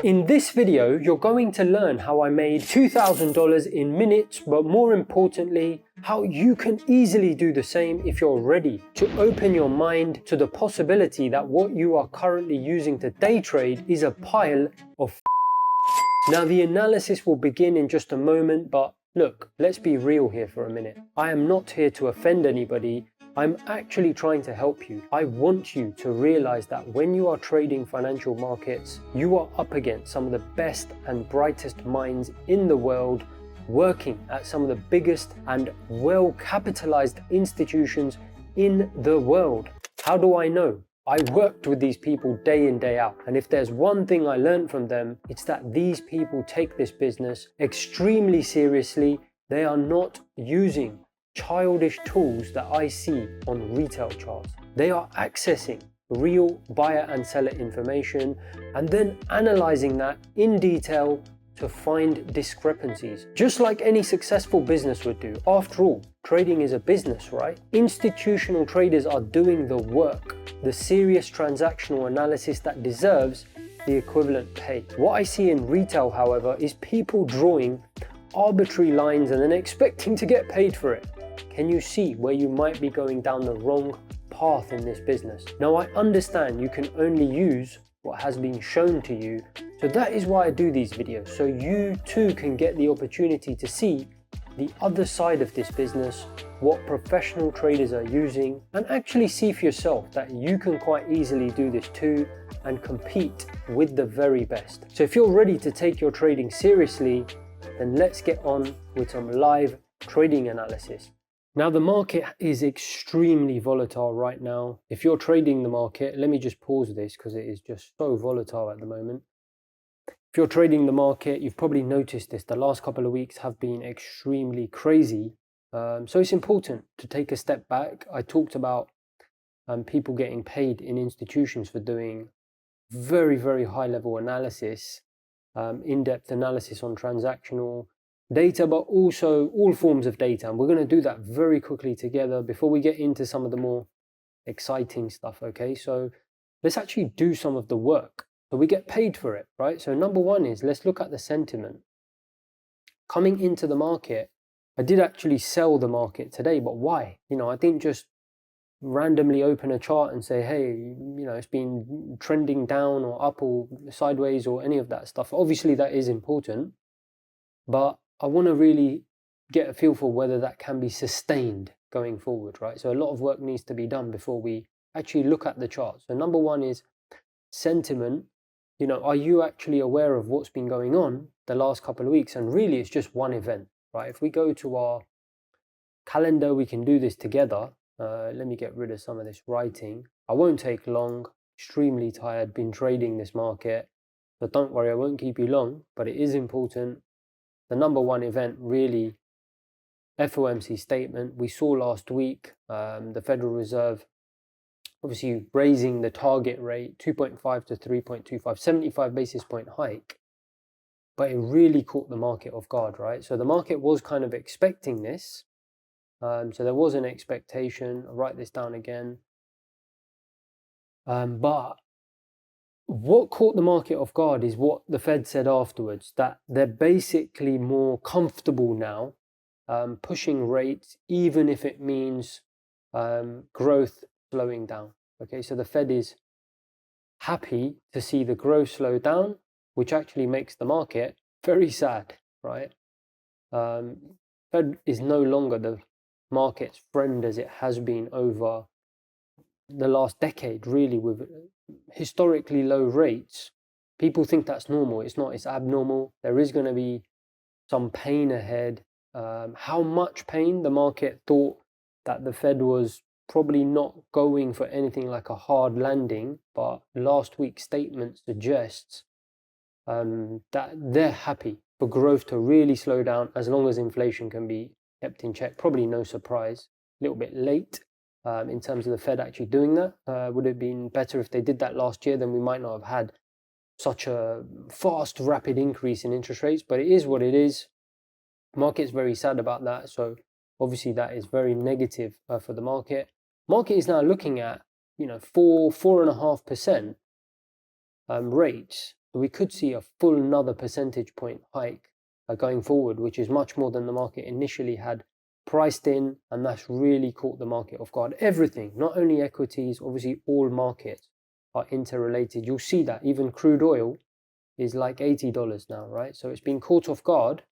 In this video, you're going to learn how I made $2,000 in minutes, but more importantly, how you can easily do the same if you're ready to open your mind to the possibility that what you are currently using to day trade is a pile of Now the analysis will begin in just a moment, but look, let's be real here for a minute. I am not here to offend anybody. I'm actually trying to help you. I want you to realize that when you are trading financial markets, you are up against some of the best and brightest minds in the world, working at some of the biggest and well-capitalized institutions in the world. How do I know? I worked with these people day in, day out. And if there's one thing I learned from them, it's that these people take this business extremely seriously. They are not using childish tools that I see on retail charts. They are accessing real buyer and seller information and then analyzing that in detail to find discrepancies, just like any successful business would do. After all, trading is a business, right? Institutional traders are doing the work, the serious transactional analysis that deserves the equivalent pay. What I see in retail, however, is people drawing arbitrary lines and then expecting to get paid for it. Can you see where you might be going down the wrong path in this business? Now, I understand you can only use what has been shown to you, so that is why I do these videos, so you too can get the opportunity to see the other side of this business, what professional traders are using, and actually see for yourself that you can quite easily do this too and compete with the very best. So if you're ready to take your trading seriously, then let's get on with some live trading analysis. Now the market is extremely volatile right now. If you're trading the market, let me just pause this because it is just so volatile at the moment. If you're trading the market, you've probably noticed this. The last couple of weeks have been extremely crazy. So it's important to take a step back. I talked about people getting paid in institutions for doing very, very high level analysis, in-depth analysis on transactional data, but also all forms of data. And we're going to do that very quickly together before we get into some of the more exciting stuff, okay? So let's actually do some of the work. So we get paid for it, right? So number one is, let's look at the sentiment. Coming into the market, I did actually sell the market today, but why? I didn't just randomly open a chart and say, hey, it's been trending down or up or sideways or any of that stuff. Obviously that is important, but I want to really get a feel for whether that can be sustained going forward, right? So a lot of work needs to be done before we actually look at the chart. So number one is sentiment. Are you actually aware of what's been going on the last couple of weeks? And really it's just one event, right? If we go to our calendar, we can do this together. Let me get rid of some of this writing. I won't take long, extremely tired, been trading this market. So don't worry, I won't keep you long, but it is important. The number one event, really, FOMC statement. We saw last week the Federal Reserve obviously raising the target rate 2.5 to 3.25, 75 basis point hike. But it really caught the market off guard, right? So the market was kind of expecting this. So there was an expectation. I'll write this down again. But what caught the market off guard is what the Fed said afterwards, that they're basically more comfortable now pushing rates, even if it means growth slowing down. Okay, so the Fed is happy to see the growth slow down, which actually makes the market very sad, right? Fed is no longer the market's friend as it has been over the last decade, really, with historically low rates. People think that's normal. It's not, it's abnormal. There is going to be some pain ahead. How much pain? The market thought that the Fed was probably not going for anything like a hard landing, but last week's statement suggests that they're happy for growth to really slow down as long as inflation can be kept in check. Probably no surprise, a little bit late in terms of the Fed actually doing that. Would have been better if they did that last year, then we might not have had such a fast, rapid increase in interest rates, but it is what it is. Market's very sad about that, so obviously that is very negative for the market. Market is now looking at 4.5% rates So we could see a full another percentage point hike going forward, which is much more than the market initially had priced in, and that's really caught the market off guard. Everything, not only equities, obviously all markets are interrelated. You'll see that even crude oil is like $80 now, right? So it's been caught off guard,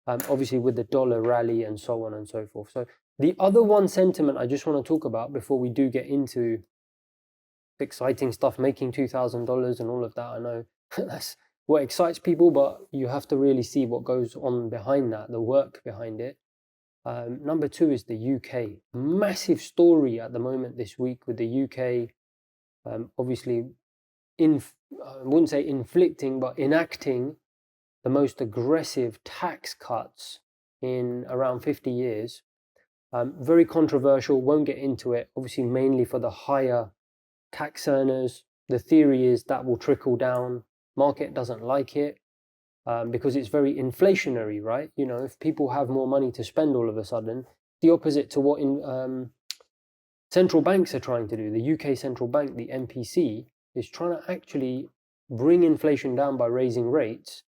obviously with the dollar rally and so on and so forth. So the other one sentiment I just want to talk about before we do get into exciting stuff, making $2,000 and all of that. I know that's what excites people, but you have to really see what goes on behind that, the work behind it. Number two is the UK. Massive story at the moment this week with the UK, obviously, I wouldn't say inflicting, but enacting the most aggressive tax cuts in around 50 years. Very controversial, won't get into it, obviously mainly for the higher tax earners. The theory is that will trickle down. Market doesn't like it. Because it's very inflationary, right? You know, if people have more money to spend all of a sudden, the opposite to what central banks are trying to do. The UK central bank, the MPC, is trying to actually bring inflation down by raising rates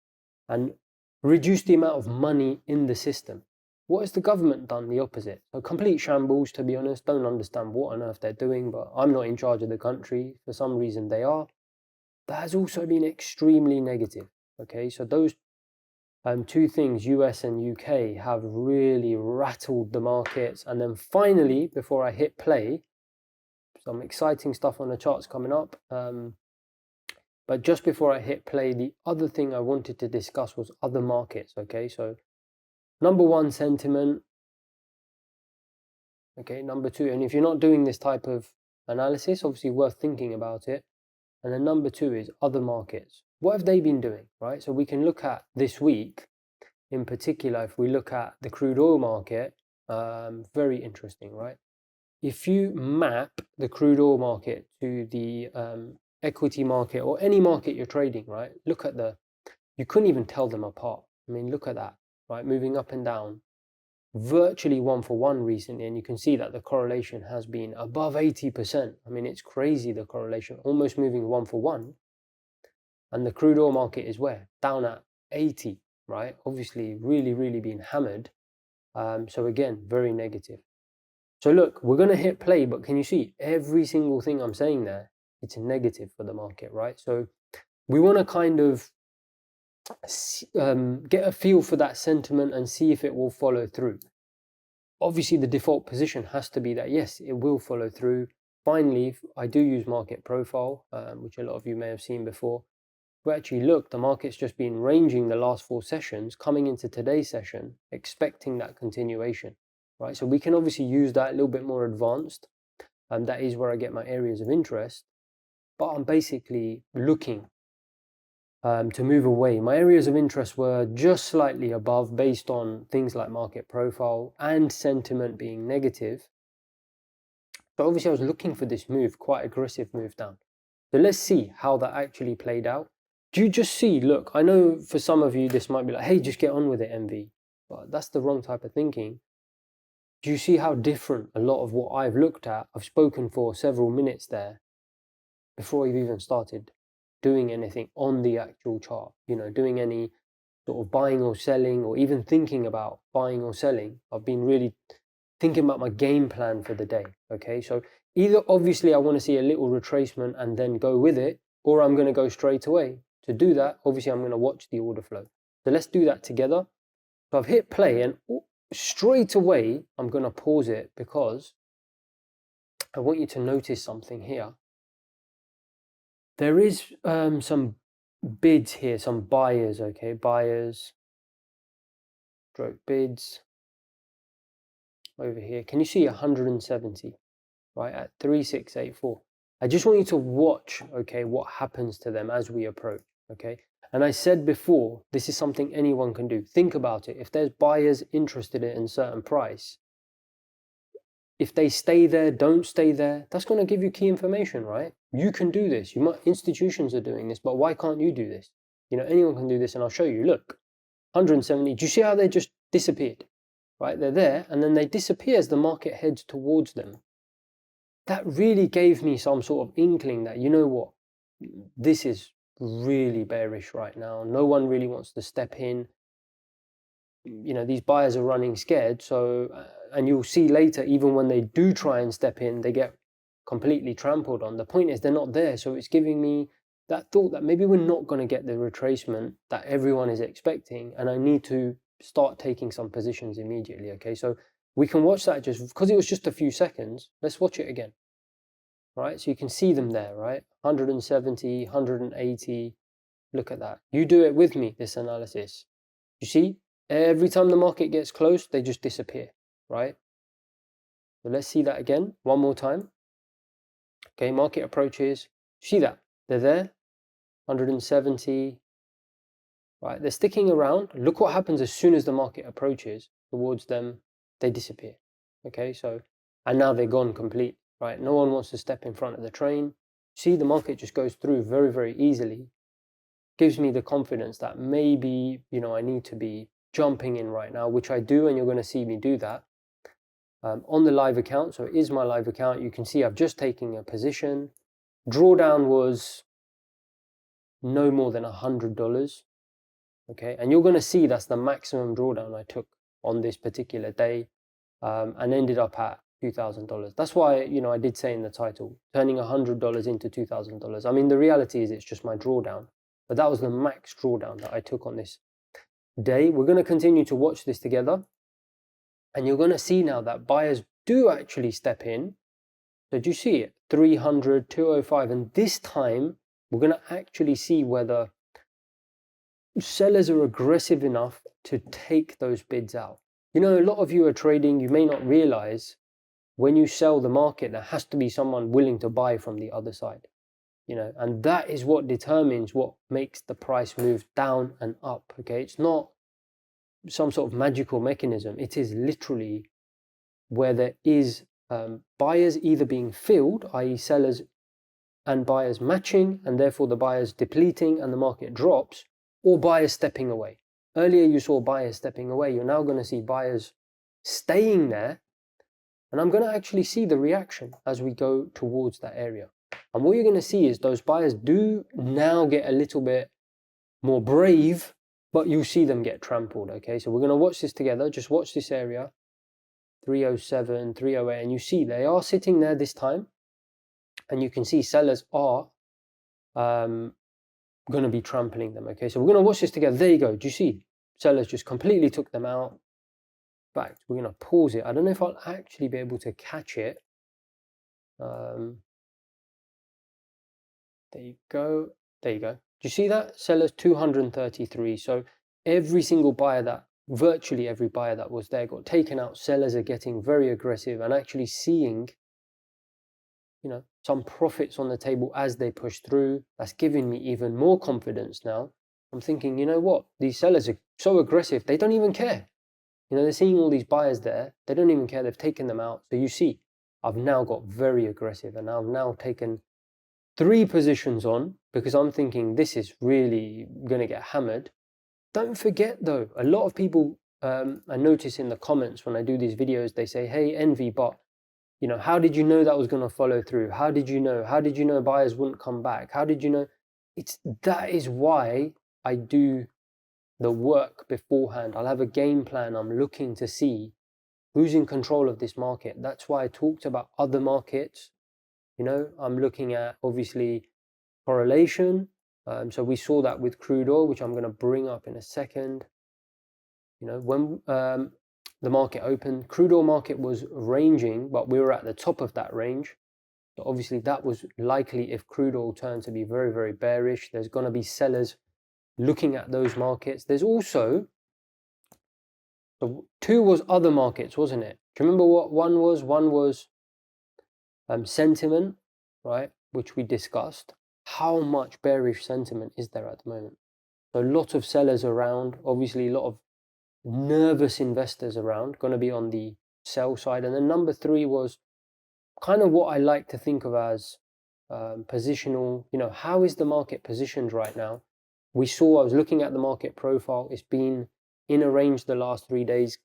and reduce the amount of money in the system. What has the government done? The opposite. A complete shambles, to be honest. Don't understand what on earth they're doing, but I'm not in charge of the country. For some reason they are. That has also been extremely negative. Okay, so those two things, US and UK, have really rattled the markets. And then finally, before I hit play, some exciting stuff on the charts coming up. But just before I hit play, the other thing I wanted to discuss was other markets. Okay, so number one, sentiment. Okay, number two, and if you're not doing this type of analysis, obviously worth thinking about it. And then number two is other markets. What have they been doing, right? So we can look at this week in particular. If we look at the crude oil market, very interesting, right? If you map the crude oil market to the equity market or any market you're trading, right? Look at you couldn't even tell them apart. I mean, look at that, right? Moving up and down, virtually 1-for-1 recently, and you can see that the correlation has been above 80%. I mean, it's crazy, the correlation, almost moving 1-for-1. And the crude oil market is where? Down at 80, right? Obviously, really, really being hammered. So again, very negative. So look, we're going to hit play, but can you see every single thing I'm saying there? It's a negative for the market, right? So we want to kind of get a feel for that sentiment and see if it will follow through. Obviously, the default position has to be that, yes, it will follow through. Finally, I do use market profile, which a lot of you may have seen before. We actually look, the market's just been ranging the last 4 sessions, coming into today's session, expecting that continuation, right? So we can obviously use that a little bit more advanced, and that is where I get my areas of interest. But I'm basically looking to move away. My areas of interest were just slightly above based on things like market profile and sentiment being negative. But obviously I was looking for this move, quite aggressive move down. So let's see how that actually played out. Do you just see, look, I know for some of you this might be like, hey, just get on with it, MV. But that's the wrong type of thinking. Do you see how different a lot of what I've looked at? I've spoken for several minutes there before I've even started doing anything on the actual chart, you know, doing any sort of buying or selling, or even thinking about buying or selling. I've been really thinking about my game plan for the day. Okay, so either obviously I want to see a little retracement and then go with it, or I'm going to go straight away. To do that, obviously I'm going to watch the order flow. So let's do that together. So I've hit play, and straight away I'm going to pause it because I want you to notice something here. There is some bids here, some buyers, okay, buyers, stroke bids over here. Can you see 170, right, at 3684? I just want you to watch, okay, what happens to them as we approach, okay? And I said before, this is something anyone can do. Think about it. If there's buyers interested in a certain price, if they stay there, don't stay there, that's going to give you key information, right? You can do this. Institutions are doing this, but why can't you do this? You know, anyone can do this, and I'll show you. Look, 170. Do you see how they just disappeared? Right, they're there, and then they disappear as the market heads towards them. That really gave me some sort of inkling that, you know what, this is really bearish right now. No one really wants to step in. You know, these buyers are running scared. So, and you'll see later, even when they do try and step in, they get completely trampled on. The point is they're not there. So it's giving me that thought that maybe we're not going to get the retracement that everyone is expecting. And I need to start taking some positions immediately. Okay, so we can watch that just because it was just a few seconds. Let's watch it again. Right, so you can see them there, right? 170, 180. Look at that. You do it with me, this analysis. You see, every time the market gets close, they just disappear, right? So let's see that again, one more time. Okay, market approaches. See that? They're there, 170. Right, they're sticking around. Look what happens as soon as the market approaches towards them, they disappear. Okay, so, and now they're gone complete, right? No one wants to step in front of the train. See, the market just goes through very, very easily. Gives me the confidence that maybe, you know, I need to be jumping in right now, which I do, and you're going to see me do that on the live account. So it is my live account. You can see I've just taken a position. Drawdown was no more than $100. Okay, and you're going to see that's the maximum drawdown I took on this particular day, and ended up at $2,000. That's why, you know, I did say in the title, turning $100 into $2,000. I mean, the reality is it's just my drawdown, but that was the max drawdown that I took on this day. We're going to continue to watch this together, and you're going to see now that buyers do actually step in. So do you see it? 300, 205, and this time we're going to actually see whether sellers are aggressive enough to take those bids out. You know, a lot of you are trading, you may not realize when you sell the market, there has to be someone willing to buy from the other side, you know, and that is what determines what makes the price move down and up. Okay, it's not some sort of magical mechanism. It is literally where there is buyers either being filled, i.e. sellers and buyers matching, and therefore the buyers depleting and the market drops, or buyers stepping away. Earlier you saw buyers stepping away. You're now going to see buyers staying there, and I'm going to actually see the reaction as we go towards that area. And what you're going to see is those buyers do now get a little bit more brave, but you see them get trampled. Okay, so we're going to watch this together. Just watch this area, 307, 308, and you see they are sitting there this time, and you can see sellers are going to be trampling them. Okay, so we're going to watch this together. There you go. Do you see? Sellers just completely took them out. In fact, we're going to pause it. I don't know if I'll actually be able to catch it. There you go. There you go. Do you see that? Sellers 233. So every single buyer virtually every buyer that was there got taken out. Sellers are getting very aggressive and actually seeing, you know, some profits on the table as they push through. That's giving me even more confidence now. I'm thinking, you know what? These sellers are so aggressive, they don't even care. You know, they're seeing all these buyers there. They don't even care. They've taken them out. So you see, I've now got very aggressive, and I've now taken 3 positions on because I'm thinking this is really going to get hammered. Don't forget though, a lot of people, I notice in the comments when I do these videos, they say, hey, Envy, but you know, how did you know that was going to follow through? How did you know? How did you know buyers wouldn't come back? How did you know? That is why I do the work beforehand. I'll have a game plan. I'm looking to see who's in control of this market. That's why I talked about other markets. You know, I'm looking at obviously correlation. So we saw that with crude oil, which I'm going to bring up in a second. You know, when the market opened, crude oil market was ranging, but we were at the top of that range. So obviously that was likely if crude oil turned to be very, very bearish. There's going to be sellers looking at those markets. There's also, so 2 was other markets, wasn't it? Do you remember what 1 was? 1 was sentiment, right? Which we discussed. How much bearish sentiment is there at the moment? So a lot of sellers around, obviously a lot of nervous investors around, going to be on the sell side. And then number 3 was kind of what I like to think of as positional. You know, how is the market positioned right now? I was looking at the market profile. It's been in a range the last 3 days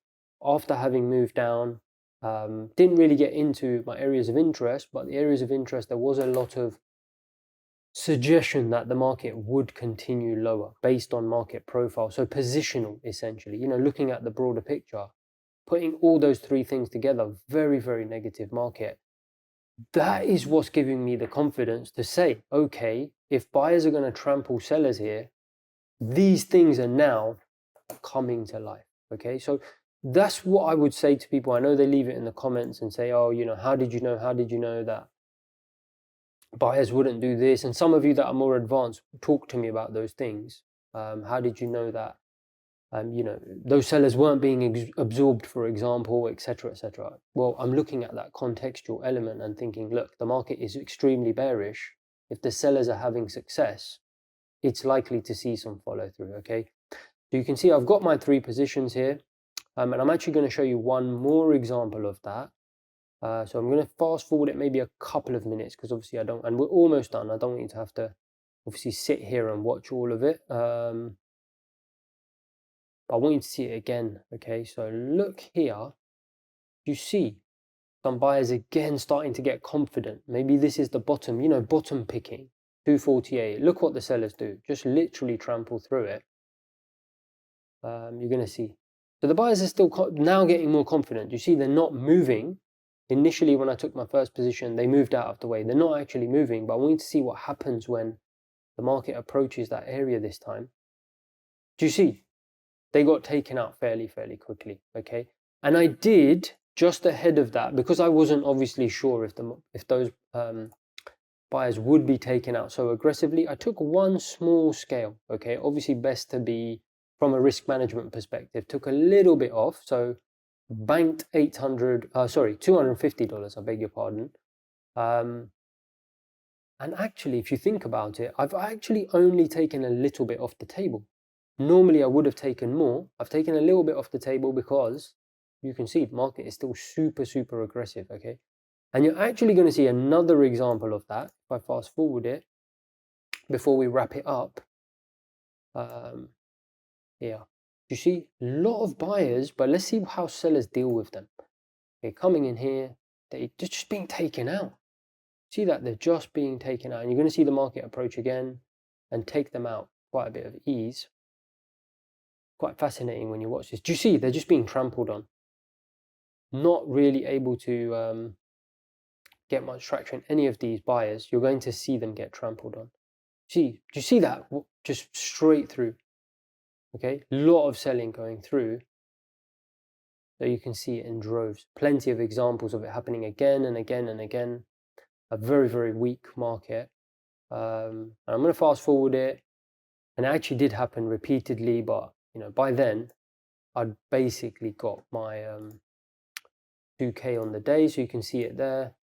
after having moved down. Didn't really get into my areas of interest, but the areas of interest, there was a lot of suggestion that the market would continue lower based on market profile. So positional, essentially, looking at the broader picture, putting all those three things together, very, very negative market. That is what's giving me the confidence to say, okay, if buyers are going to trample sellers here, these things are now coming to life. Okay, so that's what I would say to people. I know they leave it in the comments and say, oh, how did you know that buyers wouldn't do this? And some of you that are more advanced, talk to me about those things. How did you know that those sellers weren't being absorbed, for example, etc., etc.? Well, I'm looking at that contextual element and thinking, look, the market is extremely bearish. If the sellers are having success, it's likely to see some follow through. Okay, so you can see I've got my three positions here, and I'm actually going to show you one more example of that. So I'm going to fast forward it maybe a couple of minutes, because obviously and we're almost done. I don't want you to have to obviously sit here and watch all of it. I want you to see it again. Okay, so look here. You see some buyers again starting to get confident. Maybe this is the bottom, bottom picking, 248. Look what the sellers do. Just literally trample through it. You're going to see. So the buyers are still now getting more confident. You see they're not moving. Initially, when I took my first position, they moved out of the way. They're not actually moving, but I want you to see what happens when the market approaches that area this time. Do you see? They got taken out fairly quickly, okay? And I did, just ahead of that, because I wasn't obviously sure if those buyers would be taken out so aggressively, I took one small scale, okay? Obviously best to be, from a risk management perspective, took a little bit off, so banked $250, I beg your pardon. And actually, if you think about it, I've actually only taken a little bit off the table. Normally, I would have taken more. I've taken a little bit off the table because you can see the market is still super aggressive, okay? And you're actually going to see another example of that if I fast forward it before we wrap it up. Here, you see a lot of buyers, but let's see how sellers deal with them. Okay, coming in here, they're just being taken out. See that they're just being taken out, and you're going to see the market approach again and take them out quite a bit of ease. Quite fascinating when you watch this. Do you see they're just being trampled on? Not really able to get much traction. Any of these buyers, you're going to see them get trampled on. Do you see that? Just straight through. Okay, a lot of selling going through. So you can see it in droves. Plenty of examples of it happening again and again and again. A very weak market. And I'm going to fast forward it. And it actually did happen repeatedly, but by then I'd basically got my 2K on the day, so you can see it there.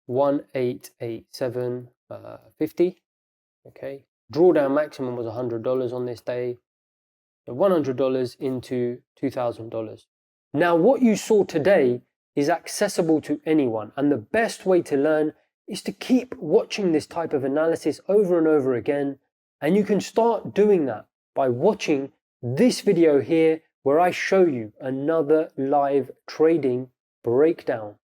1887.50. Okay, drawdown maximum was $100 on this day. So $100 into $2,000. Now what you saw today is accessible to anyone, and the best way to learn is to keep watching this type of analysis over and over again. And you can start doing that by watching this video here, where I show you another live trading breakdown